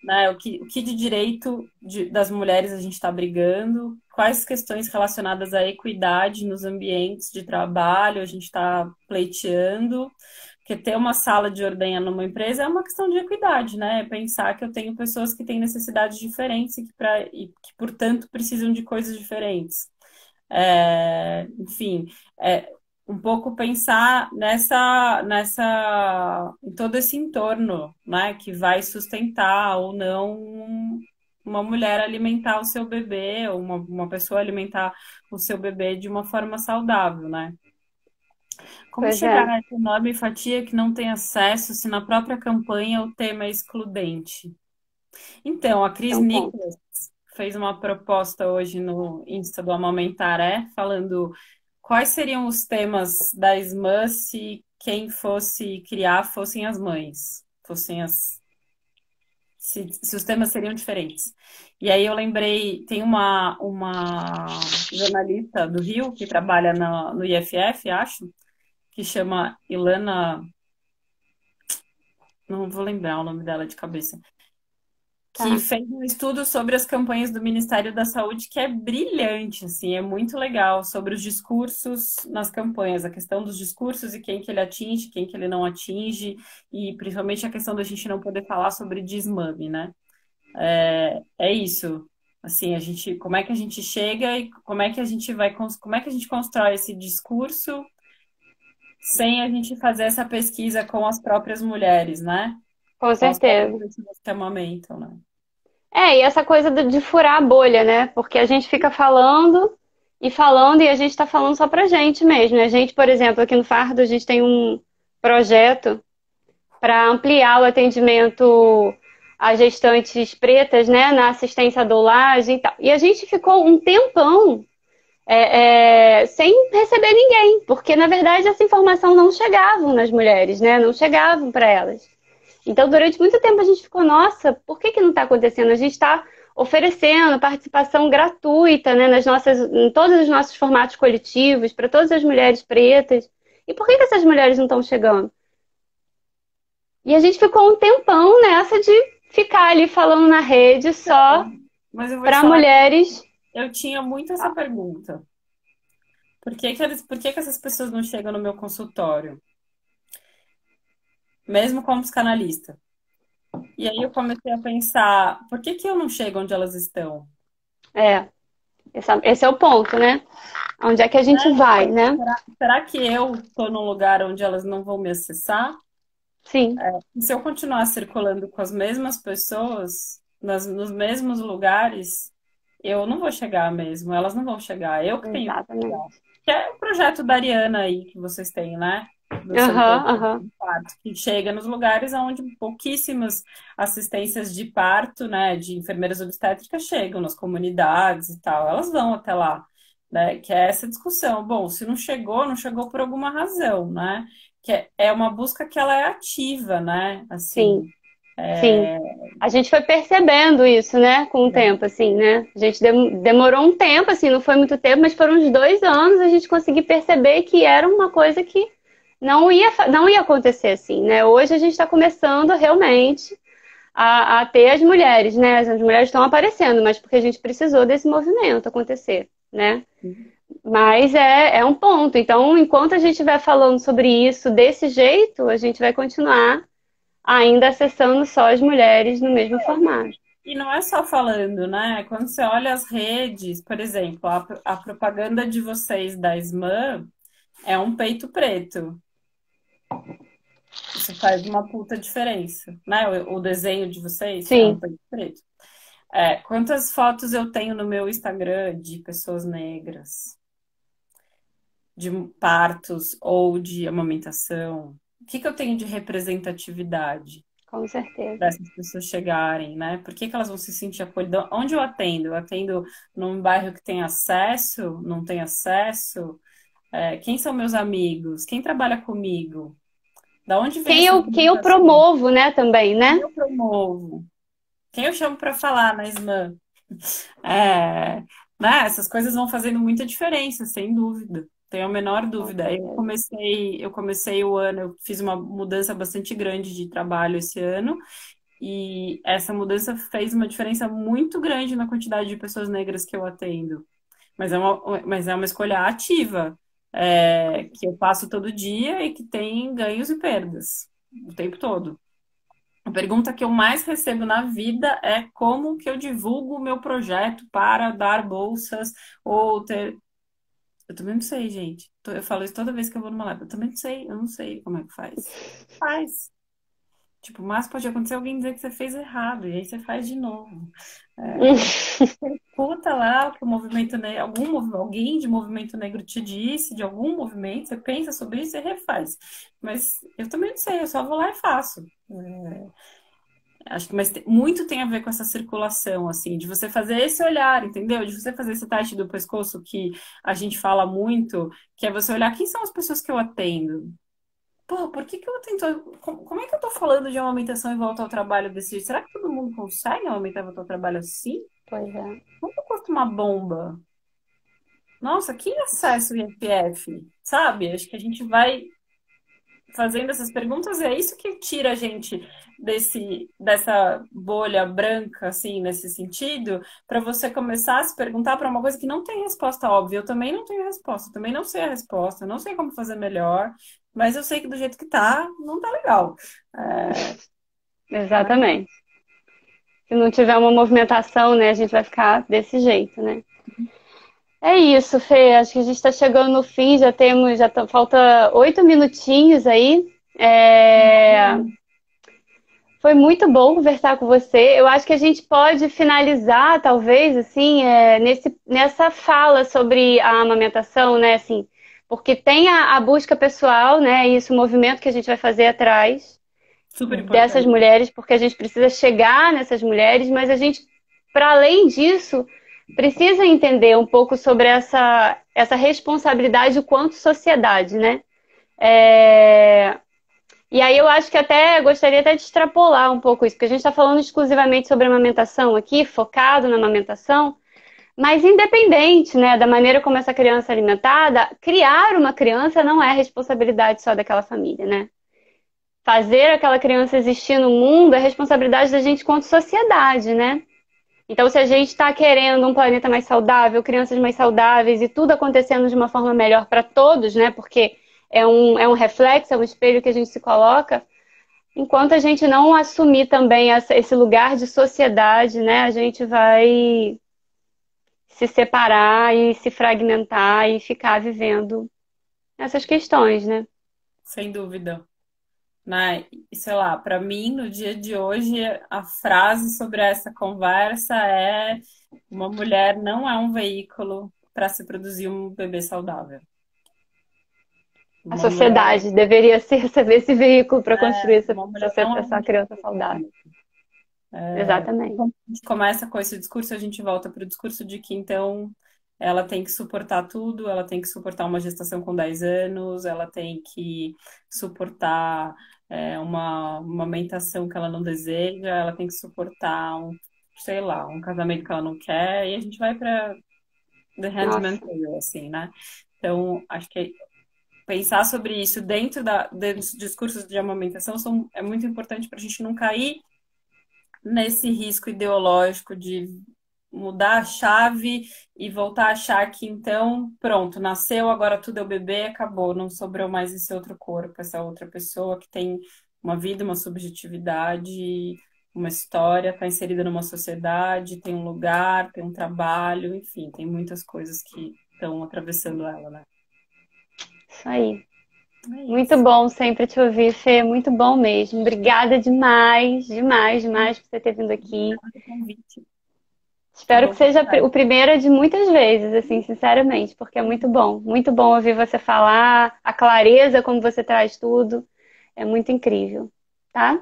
né? O que de direito das mulheres a gente está brigando? Quais questões relacionadas à equidade nos ambientes de trabalho a gente está pleiteando? Porque ter uma sala de ordenha numa empresa é uma questão de equidade, né? É pensar que eu tenho pessoas que têm necessidades diferentes e que, portanto, precisam de coisas diferentes. Enfim, é, um pouco pensar em todo esse entorno, né, que vai sustentar ou não uma mulher alimentar o seu bebê, ou uma pessoa alimentar o seu bebê de uma forma saudável, né? Como pois chegar é. a essa enorme fatia que não tem acesso se na própria campanha o tema é excludente? Então, a É Cris um ponto. Nicholas fez uma proposta hoje no Insta do Amamentaré, falando quais seriam os temas da SMAN se quem fosse criar fossem as mães, se os temas seriam diferentes. E aí eu lembrei, tem uma jornalista do Rio que trabalha no IFF, acho, que chama Ilana, não vou lembrar o nome dela de cabeça, que Tá. fez um estudo sobre as campanhas do Ministério da Saúde que é brilhante, assim, é muito legal, sobre os discursos nas campanhas, a questão dos discursos e quem que ele atinge, quem que ele não atinge, e principalmente a questão da gente não poder falar sobre desmame, né? É isso. Assim, como é que a gente chega e como é que a gente como é que a gente constrói esse discurso sem a gente fazer essa pesquisa com as próprias mulheres, né? Com Com as próprias certeza. pessoas que amamentam, né? E essa coisa de furar a bolha, né? Porque a gente fica falando e a gente está falando só pra gente mesmo, né? A gente, por exemplo, aqui no Fardo, a gente tem um projeto para ampliar o atendimento a gestantes pretas, né? Na assistência à dolagem e tal. E a gente ficou um tempão sem receber ninguém, porque na verdade essa informação não chegava nas mulheres, né? Não chegavam para elas. Então, durante muito tempo a gente ficou, nossa, por que não está acontecendo? A gente está oferecendo participação gratuita, né, em todos os nossos formatos coletivos, para todas as mulheres pretas. E por que essas mulheres não estão chegando? E a gente ficou um tempão nessa de ficar ali falando na rede só Mas eu vou te para falar que mulheres. eu tinha muito essa pergunta. Por que que essas pessoas não chegam no meu consultório? Mesmo como psicanalista. E aí eu comecei a pensar, por que que eu não chego onde elas estão? É, esse é o ponto, né? Onde é que a gente vai, né? Será que eu estou num lugar onde elas não vão me acessar? Sim, E se eu continuar circulando com as mesmas pessoas, nos mesmos lugares, eu não vou chegar mesmo, elas não vão chegar. Eu que tenho que chegar. exatamente. Que é o projeto da Ariana aí que vocês têm, né? do seu Aham, corpo aham. de parto, que chega nos lugares onde pouquíssimas assistências de parto, né, de enfermeiras obstétricas chegam nas comunidades e tal, elas vão até lá, né, que é essa discussão. Bom, se não chegou, não chegou por alguma razão, né, que é uma busca que ela é ativa, né, Sim, assim, sim. A gente foi percebendo isso, né, com o tempo, assim, né? A gente demorou um tempo, assim, não foi muito tempo, mas foram uns 2 anos a gente conseguir perceber que era uma coisa que não ia acontecer assim, né? Hoje a gente está começando realmente a ter as mulheres, né? As mulheres estão aparecendo, mas porque a gente precisou desse movimento acontecer, né? Mas é um ponto. Então, enquanto a gente estiver falando sobre isso desse jeito, a gente vai continuar ainda acessando só as mulheres no mesmo formato. e não é só falando, né? Quando você olha as redes, por exemplo, a propaganda de vocês da SMAN é um peito preto. Isso faz uma puta diferença, né? O desenho de vocês é um Sim, peito preto. É, quantas fotos eu tenho no meu Instagram de pessoas negras, de partos ou de amamentação? O que que eu tenho de representatividade com certeza. para essas pessoas chegarem, né? Por que que elas vão se sentir acolhidas? Onde eu atendo? Eu atendo num bairro que tem acesso? Não tem acesso? É, quem são meus amigos? Quem trabalha comigo? Da onde vem essas Quem eu limitações? promovo, né, também, Quem né? eu promovo? Quem eu chamo para falar na SMAN? É, né? Essas coisas vão fazendo muita diferença, sem dúvida. Tenho a menor Com dúvida. certeza. Eu comecei o ano, eu fiz uma mudança bastante grande de trabalho esse ano, e essa mudança fez uma diferença muito grande na quantidade de pessoas negras que eu atendo. Mas é uma escolha ativa, que eu faço todo dia e que tem ganhos e perdas o tempo todo. A pergunta que eu mais recebo na vida é como que eu divulgo o meu projeto para dar bolsas ou ter. Eu também não sei, gente. Eu falo isso toda vez que eu vou numa live. Eu também não sei, eu não sei como é que faz. Faz. Tipo, mas pode acontecer alguém dizer que você fez errado, e aí você faz de novo. Escuta lá o que o movimento negro, alguém de movimento negro te disse, de algum movimento, você pensa sobre isso e refaz. Mas eu também não sei, eu só vou lá e faço. Acho que muito tem a ver com essa circulação, assim, de você fazer esse olhar, entendeu? De você fazer esse teste do pescoço que a gente fala muito, que é você olhar quem são as pessoas que eu atendo. Pô, por que que eu tento. Como é que eu tô falando de amamentação e volta ao trabalho desse jeito? Será que todo mundo consegue amamentar e voltar ao trabalho assim? Pois é. Quanto custa uma bomba? Nossa, que acesso o IFF, sabe? Acho que a gente vai fazendo essas perguntas, e é isso que tira a gente dessa bolha branca, assim, nesse sentido, para você começar a se perguntar para uma coisa que não tem resposta óbvia. Eu também não tenho resposta, eu também não sei a resposta, eu não sei como fazer melhor, mas eu sei que do jeito que tá, não tá legal. Mas Exatamente. Se não tiver uma movimentação, né, a gente vai ficar desse jeito, né? É isso, Fê. Acho que a gente está chegando no fim, falta 8 minutinhos aí. É, Foi muito bom conversar com você. Eu acho que a gente pode finalizar, talvez, assim, nessa fala sobre a amamentação, né? Assim, porque tem a busca pessoal, né? E isso, o movimento que a gente vai fazer atrás super dessas importante. mulheres, porque a gente precisa chegar nessas mulheres, mas a gente, para além disso, precisa entender um pouco sobre essa responsabilidade quanto sociedade, né? É, E aí eu acho que até gostaria até de extrapolar um pouco isso, porque a gente está falando exclusivamente sobre amamentação aqui, focado na amamentação, mas independente, né, da maneira como essa criança é alimentada, criar uma criança não é responsabilidade só daquela família, né? Fazer aquela criança existir no mundo é responsabilidade da gente quanto sociedade, né? Então, se a gente está querendo um planeta mais saudável, crianças mais saudáveis e tudo acontecendo de uma forma melhor para todos, né? Porque é um reflexo, é um espelho que a gente se coloca. Enquanto a gente não assumir também esse lugar de sociedade, né? A gente vai se separar e se fragmentar e ficar vivendo essas questões, né? Sem dúvida. Né? E, sei lá, para mim, no dia de hoje, a frase sobre essa conversa é: uma mulher não é um veículo para se produzir um bebê saudável. A Uma mulher, sociedade deveria ser esse veículo para construir uma mulher não é essa muito criança saudável. E Exatamente. quando a gente começa com esse discurso, a gente volta para o discurso de que, então, ela tem que suportar tudo, ela tem que suportar uma gestação com 10 anos, ela tem que suportar uma amamentação que ela não deseja, ela tem que suportar sei lá, um casamento que ela não quer, e a gente vai para The Handmaid's Nossa, Tale, assim, né? Então, acho que pensar sobre isso dentro dos discursos de amamentação é muito importante para a gente não cair nesse risco ideológico de mudar a chave e voltar a achar que então, pronto, nasceu, agora tudo é o bebê, acabou, não sobrou mais esse outro corpo, essa outra pessoa que tem uma vida, uma subjetividade, uma história, está inserida numa sociedade, tem um lugar, tem um trabalho, enfim, tem muitas coisas que estão atravessando ela, né? isso aí. É Muito isso. bom sempre te ouvir, Fê. Muito bom mesmo. Obrigada demais, demais, demais por você ter vindo aqui. Obrigada pelo convite. Que Espero que bom que seja você o primeiro de muitas vezes, assim, sinceramente, porque é muito bom. Muito bom ouvir você falar, a clareza como você traz tudo. É muito incrível, tá?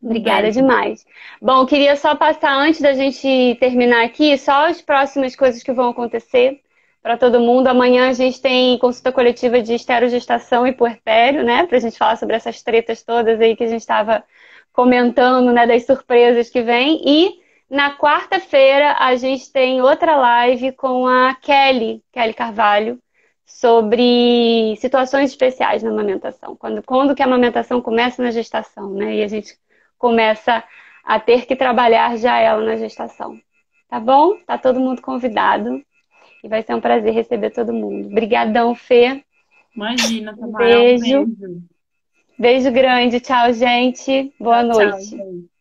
Um Obrigada beijo. demais. Bom, queria só passar antes da gente terminar aqui, só as próximas coisas que vão acontecer para todo mundo. Amanhã a gente tem consulta coletiva de esterogestação e puerpério, né? Para a gente falar sobre essas tretas todas aí que a gente estava comentando, né? Das surpresas que vem. E na quarta-feira a gente tem outra live com a Kelly Carvalho, sobre situações especiais na amamentação. Quando que a amamentação começa na gestação, né? E a gente começa a ter que trabalhar já ela na gestação. Tá bom? Tá todo mundo convidado e vai ser um prazer receber todo mundo. Obrigadão, Fê. Imagina, Um Tamara, um beijo. beijo. Beijo grande. Tchau, gente. Boa Tchau, tchau, noite. gente.